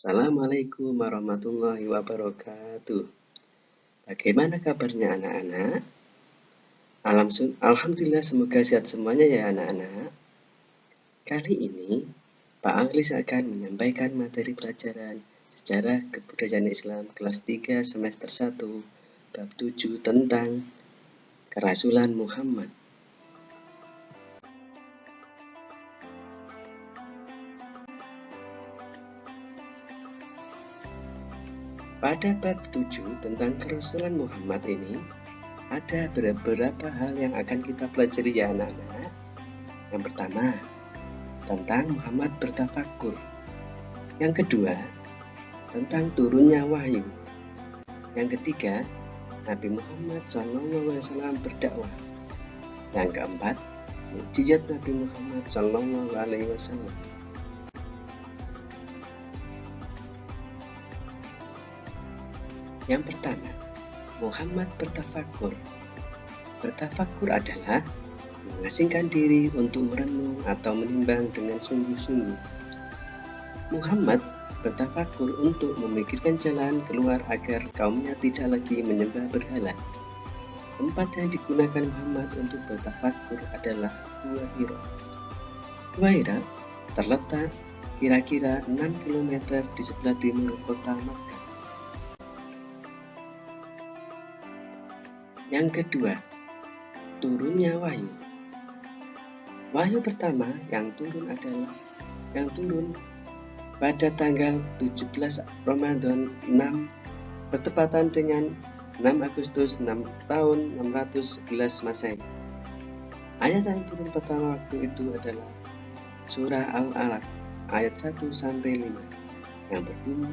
Assalamualaikum warahmatullahi wabarakatuh. Bagaimana kabarnya anak-anak? Alhamdulillah, semoga sehat semuanya ya anak-anak. Kali ini Pak Anglis akan menyampaikan materi pelajaran Sejarah Kebudayaan Islam kelas 3 semester 1 bab 7 tentang Kerasulan Muhammad. Pada bab 7 tentang Kerasulan Muhammad ini, ada beberapa hal yang akan kita pelajari ya anak-anak. Yang pertama, tentang Muhammad bertafakur. Yang kedua, tentang turunnya wahyu. Yang ketiga, Nabi Muhammad SAW berdakwah. Yang keempat, mukjizat Nabi Muhammad SAW. Yang pertama, Muhammad bertafakur. Bertafakur adalah mengasingkan diri untuk merenung atau menimbang dengan sungguh-sungguh. Muhammad bertafakur untuk memikirkan jalan keluar agar kaumnya tidak lagi menyembah berhala. Tempat yang digunakan Muhammad untuk bertafakur adalah Gua Hira. Gua Hira terletak kira-kira 6 km di sebelah timur kota Makkah. Yang kedua, turunnya wahyu. Wahyu pertama yang turun pada tanggal 17 Ramadan 6 bertepatan dengan 6 Agustus 6 tahun 611 Masehi. Ayat yang turun pertama waktu itu adalah surah Al-Alaq ayat 1-5 yang berbunyi,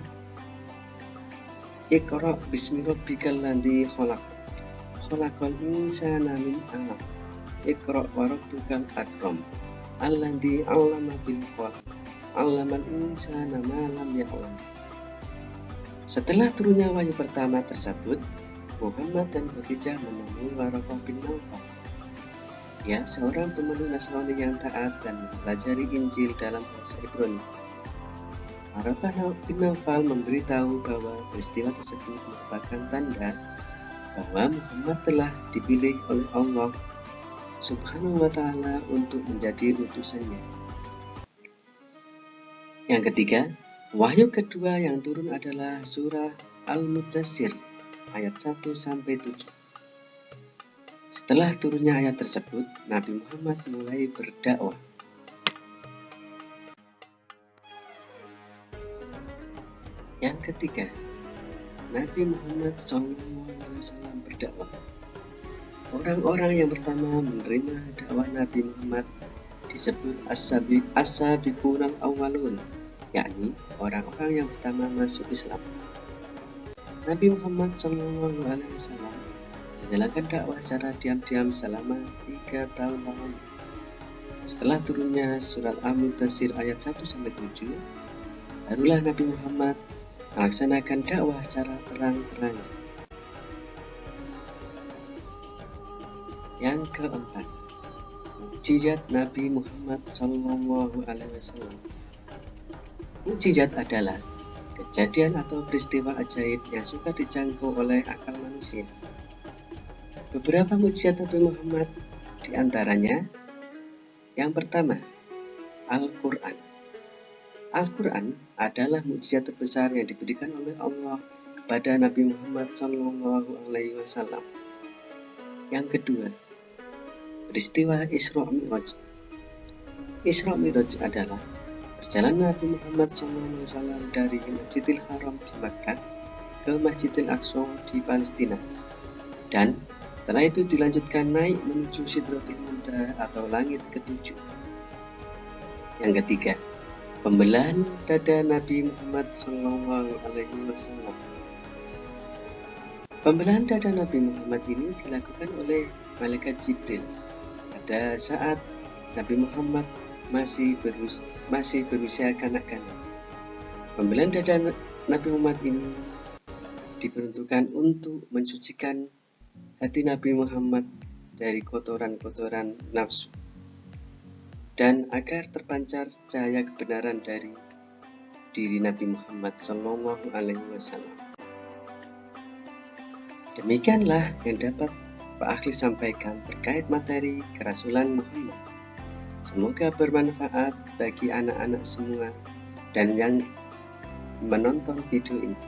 Iqra bismi rabbikal ladzi khalaq khalaqal insana min 'alaq Iqra wa rabbukal akram alladzi 'allama bil qalam 'allamal insana ma lam ya'lam. Setelah turunnya wahyu pertama tersebut, Muhammad dan Khadijah menemui Waraqah bin Nawfal. Dia seorang pemeluk Nasrani yang taat dan mempelajari Injil dalam bahasa Ibrani. Waraqah bin Nawfal memberitahu bahwa peristiwa tersebut merupakan tanda bahwa Muhammad telah dipilih oleh Allah Subhanahu wa Ta'ala untuk menjadi utusannya. Yang ketiga, wahyu kedua yang turun adalah surah Al-Mudaththir ayat 1-7. Setelah turunnya ayat tersebut, Nabi Muhammad mulai berdakwah. Yang ketiga, Nabi Muhammad SAW berdakwah. Orang-orang yang pertama menerima dakwah Nabi Muhammad disebut as-sabiqunal awwalun, yakni orang-orang yang pertama masuk Islam. Nabi Muhammad SAW menjalankan dakwah secara diam-diam selama 3 tahun lamanya. Setelah turunnya surat Al-Mudaththir ayat 1-7, barulah Nabi Muhammad melaksanakan dakwah secara terang-terangan. Yang keempat, mukjizat Nabi Muhammad SAW. Mukjizat adalah kejadian atau peristiwa ajaib yang suka dijangkau oleh akal manusia. Beberapa mukjizat Nabi Muhammad diantaranya, yang pertama, Al-Quran. Al-Quran adalah mukjizat terbesar yang diberikan oleh Allah kepada Nabi Muhammad SAW. Yang kedua, peristiwa Isra Mi'raj. Isra Mi'raj adalah perjalanan Nabi Muhammad SAW dari Masjidil Haram di Makkah ke Masjidil Aqsa di Palestina, dan setelah itu dilanjutkan naik menuju Sidratul Muntaha atau langit ketujuh. Yang ketiga, pembelahan dada Nabi Muhammad SAW. Pembelahan dada Nabi Muhammad ini dilakukan oleh Malaikat Jibril pada saat Nabi Muhammad masih berusia kanak-kanak. Pembelahan dada Nabi Muhammad ini diperuntukkan untuk mensucikan hati Nabi Muhammad dari kotoran-kotoran nafsu, dan agar terpancar cahaya kebenaran dari diri Nabi Muhammad Shallallahu Alaihi Wasallam. Demikianlah yang dapat Pak Akhlis sampaikan terkait materi kerasulan Muhammad. Semoga bermanfaat bagi anak-anak semua dan yang menonton video ini.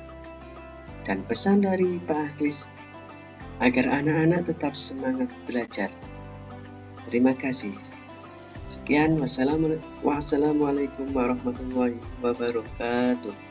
Dan pesan dari Pak Akhlis agar anak-anak tetap semangat belajar. Terima kasih. Sekian, wassalamualaikum warahmatullahi wabarakatuh.